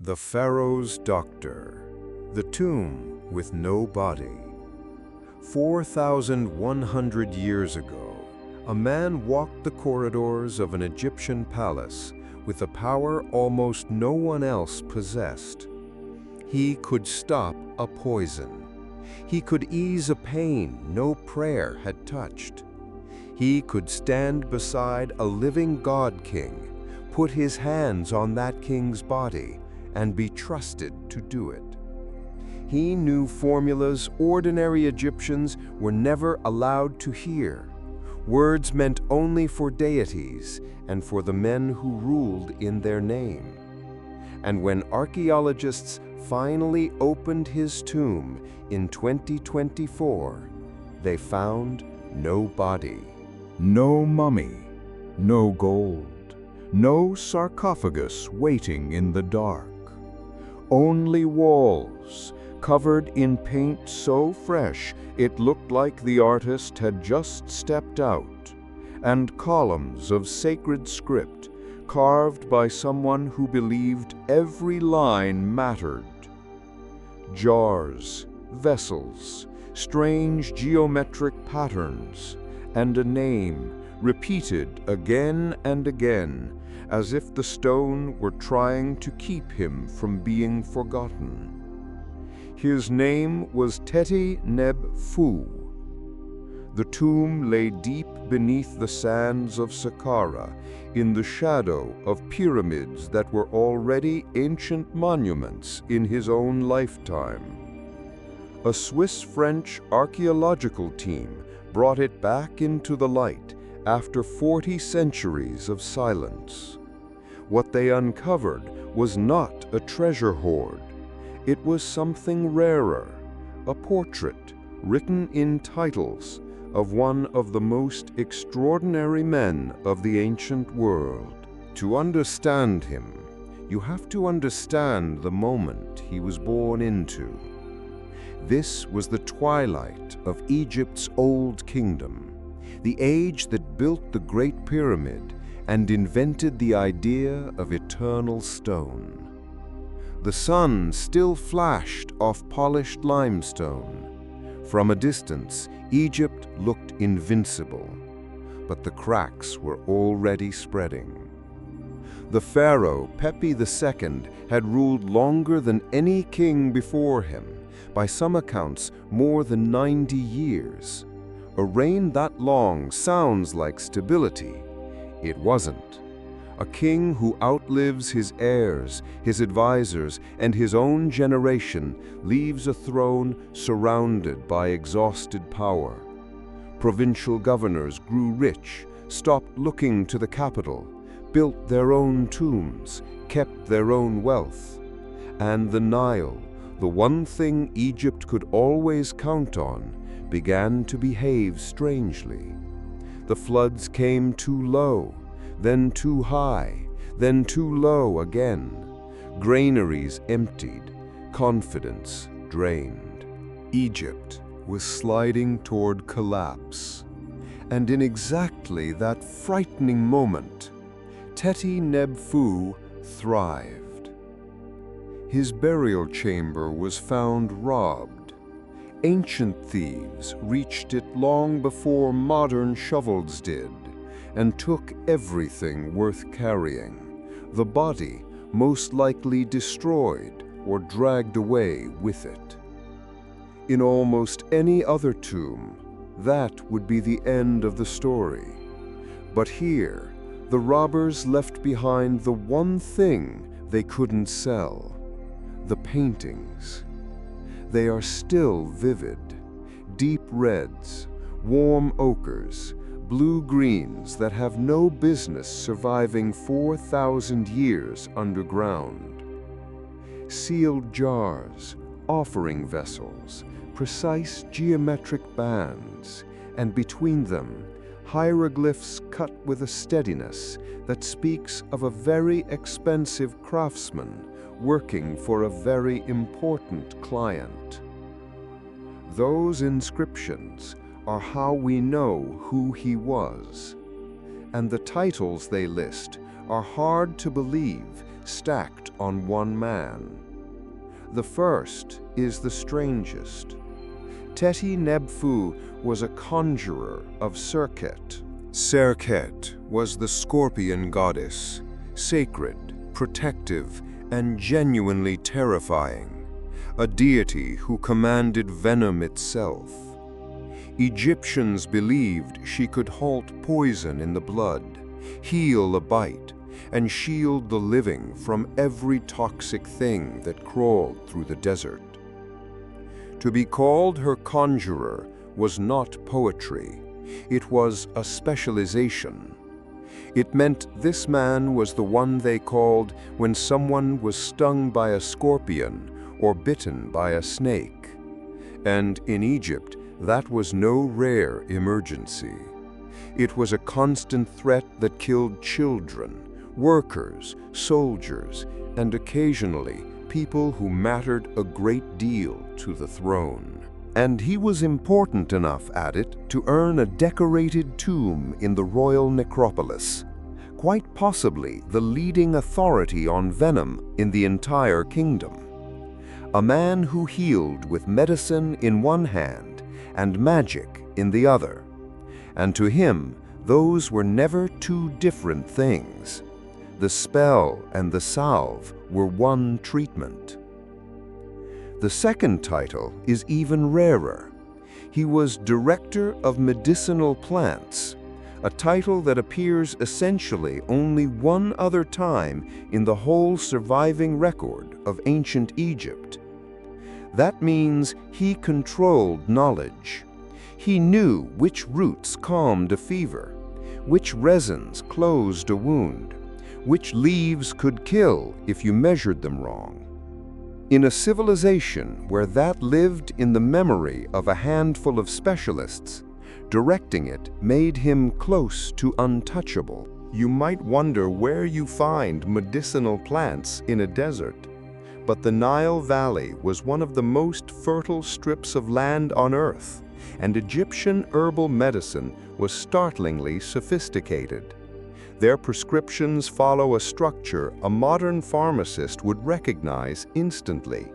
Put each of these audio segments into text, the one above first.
The Pharaoh's Doctor, the tomb with no body. 4,100 years ago, a man walked the corridors of an Egyptian palace with a power almost no one else possessed. He could stop a poison. He could ease a pain no prayer had touched. He could stand beside a living God king, put his hands on that king's body, and be trusted to do it. He knew formulas ordinary Egyptians were never allowed to hear, words meant only for deities and for the men who ruled in their name. And when archaeologists finally opened his tomb in 2024, they found no body. No mummy, no gold, no sarcophagus waiting in the dark. Only walls, covered in paint so fresh it looked like the artist had just stepped out, and columns of sacred script carved by someone who believed every line mattered. Jars, vessels, strange geometric patterns, and a name repeated again and again, as if the stone were trying to keep him from being forgotten. His name was Teti Neb Fu. The tomb lay deep beneath the sands of Saqqara, in the shadow of pyramids that were already ancient monuments in his own lifetime. A Swiss-French archaeological team brought it back into the light after 40 centuries of silence. What they uncovered was not a treasure hoard. It was something rarer, a portrait written in titles of one of the most extraordinary men of the ancient world. To understand him, you have to understand the moment he was born into. This was the twilight of Egypt's old kingdom, the age that built the Great Pyramid and invented the idea of eternal stone. The sun still flashed off polished limestone. From a distance, Egypt looked invincible, but the cracks were already spreading. The pharaoh, Pepi II, had ruled longer than any king before him, by some accounts more than 90 years. A reign that long sounds like stability. It wasn't. A king who outlives his heirs, his advisors, and his own generation leaves a throne surrounded by exhausted power. Provincial governors grew rich, stopped looking to the capital, built their own tombs, kept their own wealth. And the Nile, the one thing Egypt could always count on, began to behave strangely. The floods came too low, then too high, then too low again. Granaries emptied, confidence drained. Egypt was sliding toward collapse. And in exactly that frightening moment, Teti Neb Fu thrived. His burial chamber was found robbed. Ancient thieves reached it long before modern shovels did, and took everything worth carrying, the body most likely destroyed or dragged away with it. In almost any other tomb, that would be the end of the story. But here, the robbers left behind the one thing they couldn't sell: the paintings. They are still vivid, deep reds, warm ochres, blue-greens that have no business surviving 4,000 years underground. Sealed jars, offering vessels, precise geometric bands, and between them, hieroglyphs cut with a steadiness that speaks of a very expensive craftsman working for a very important client. Those inscriptions are how we know who he was, and the titles they list are hard to believe stacked on one man. The first is the strangest. Teti-Nebfu was a conjurer of Serket. Serket was the scorpion goddess, sacred, protective, and genuinely terrifying, a deity who commanded venom itself. Egyptians believed she could halt poison in the blood, heal a bite, and shield the living from every toxic thing that crawled through the desert. To be called her conjurer was not poetry, it was a specialization. It meant this man was the one they called when someone was stung by a scorpion or bitten by a snake. And in Egypt, that was no rare emergency. It was a constant threat that killed children, workers, soldiers, and occasionally people who mattered a great deal to the throne. And he was important enough at it to earn a decorated tomb in the royal necropolis, quite possibly the leading authority on venom in the entire kingdom. A man who healed with medicine in one hand and magic in the other. And to him, those were never two different things. The spell and the salve were one treatment. The second title is even rarer. He was Director of Medicinal Plants, a title that appears essentially only one other time in the whole surviving record of ancient Egypt. That means he controlled knowledge. He knew which roots calmed a fever, which resins closed a wound, which leaves could kill if you measured them wrong. In a civilization where that lived in the memory of a handful of specialists, directing it made him close to untouchable. You might wonder where you find medicinal plants in a desert, but the Nile Valley was one of the most fertile strips of land on Earth, and Egyptian herbal medicine was startlingly sophisticated. Their prescriptions follow a structure a modern pharmacist would recognize instantly: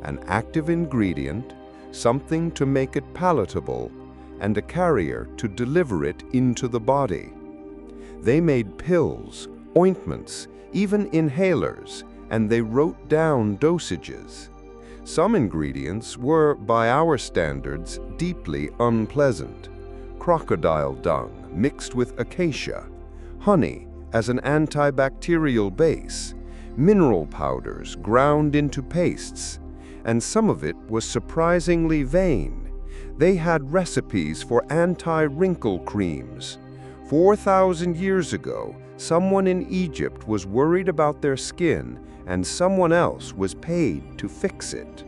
an active ingredient, something to make it palatable, and a carrier to deliver it into the body. They made pills, ointments, even inhalers, and they wrote down dosages. Some ingredients were, by our standards, deeply unpleasant. Crocodile dung mixed with acacia, honey as an antibacterial base, mineral powders ground into pastes, and some of it was surprisingly vain. They had recipes for anti-wrinkle creams. 4,000 years ago, someone in Egypt was worried about their skin, and someone else was paid to fix it.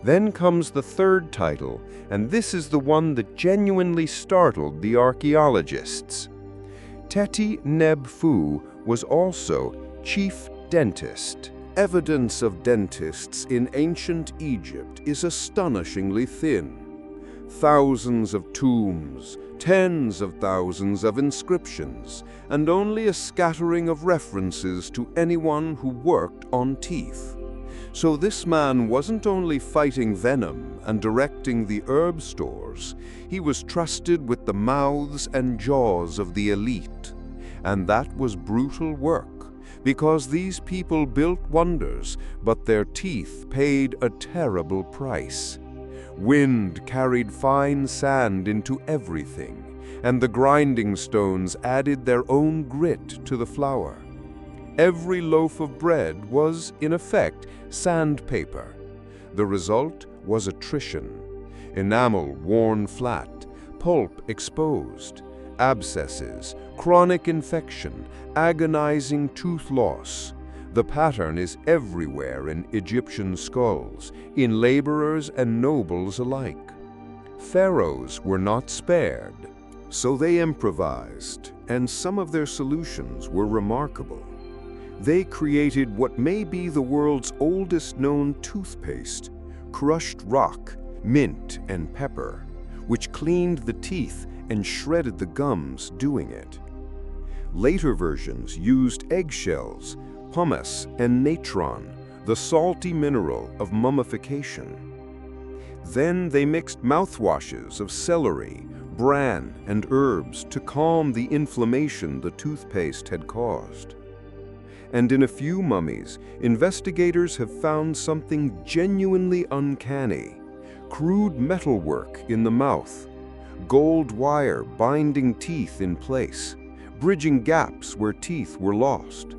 Then comes the third title, and this is the one that genuinely startled the archaeologists. Teti-Nebfu was also chief dentist. Evidence of dentists in ancient Egypt is astonishingly thin. Thousands of tombs, tens of thousands of inscriptions, and only a scattering of references to anyone who worked on teeth. So this man wasn't only fighting venom and directing the herb stores, he was trusted with the mouths and jaws of the elite. And that was brutal work, because these people built wonders, but their teeth paid a terrible price. Wind carried fine sand into everything, and the grinding stones added their own grit to the flour. Every loaf of bread was, in effect, sandpaper. The result was attrition. Enamel worn flat, pulp exposed, abscesses, chronic infection, agonizing tooth loss. The pattern is everywhere in Egyptian skulls, in laborers and nobles alike. Pharaohs were not spared, so they improvised, and some of their solutions were remarkable. They created what may be the world's oldest known toothpaste, crushed rock, mint, and pepper, which cleaned the teeth and shredded the gums doing it. Later versions used eggshells, pumice and natron, the salty mineral of mummification. Then they mixed mouthwashes of celery, bran, and herbs to calm the inflammation the toothpaste had caused. And in a few mummies, investigators have found something genuinely uncanny: crude metalwork in the mouth, gold wire binding teeth in place, bridging gaps where teeth were lost.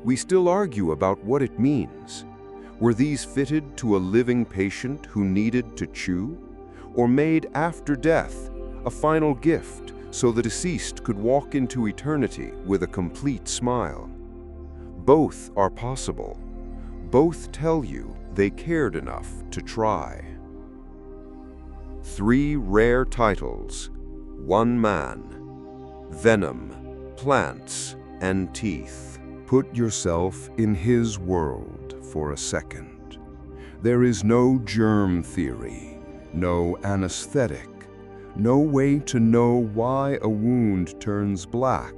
We still argue about what it means. Were these fitted to a living patient who needed to chew? Or made after death, a final gift so the deceased could walk into eternity with a complete smile? Both are possible. Both tell you they cared enough to try. 3 rare titles, 1 man, venom, plants, and teeth. Put yourself in his world for a second. There is no germ theory, no anesthetic, no way to know why a wound turns black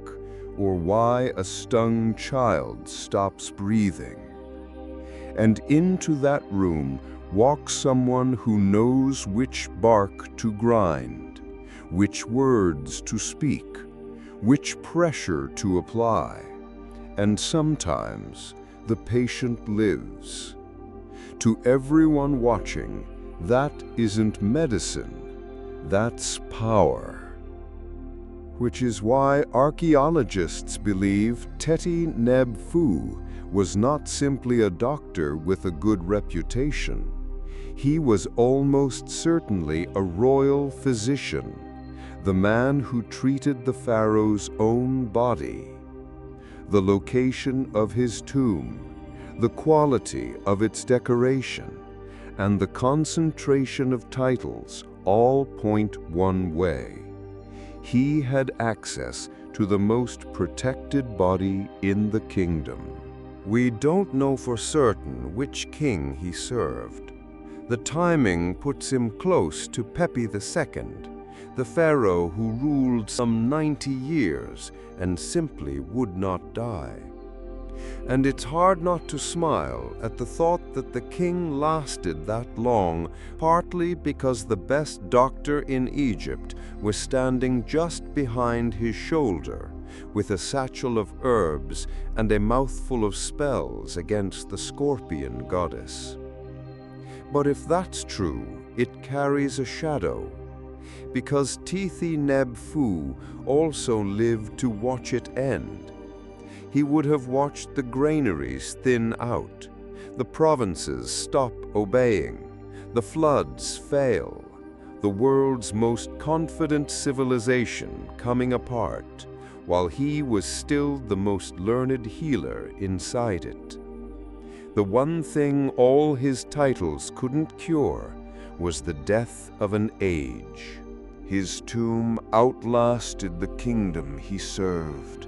or why a stung child stops breathing. And into that room walks someone who knows which bark to grind, which words to speak, which pressure to apply. And sometimes the patient lives. To everyone watching, that isn't medicine, that's power. Which is why archaeologists believe Teti Neb Fu was not simply a doctor with a good reputation. He was almost certainly a royal physician, the man who treated the pharaoh's own body. The location of his tomb, the quality of its decoration, and the concentration of titles all point one way. He had access to the most protected body in the kingdom. We don't know for certain which king he served. The timing puts him close to Pepi II, the pharaoh who ruled some 90 years and simply would not die. And it's hard not to smile at the thought that the king lasted that long, partly because the best doctor in Egypt was standing just behind his shoulder, with a satchel of herbs and a mouthful of spells against the scorpion goddess. But if that's true, it carries a shadow, because Teti Neb Fu also lived to watch it end. He would have watched the granaries thin out, the provinces stop obeying, the floods fail, the world's most confident civilization coming apart, while he was still the most learned healer inside it. The one thing all his titles couldn't cure was the death of an age. His tomb outlasted the kingdom he served.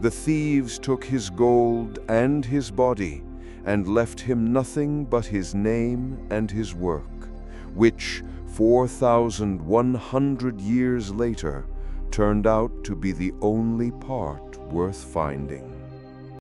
The thieves took his gold and his body and left him nothing but his name and his work, which 4,100 years later turned out to be the only part worth finding.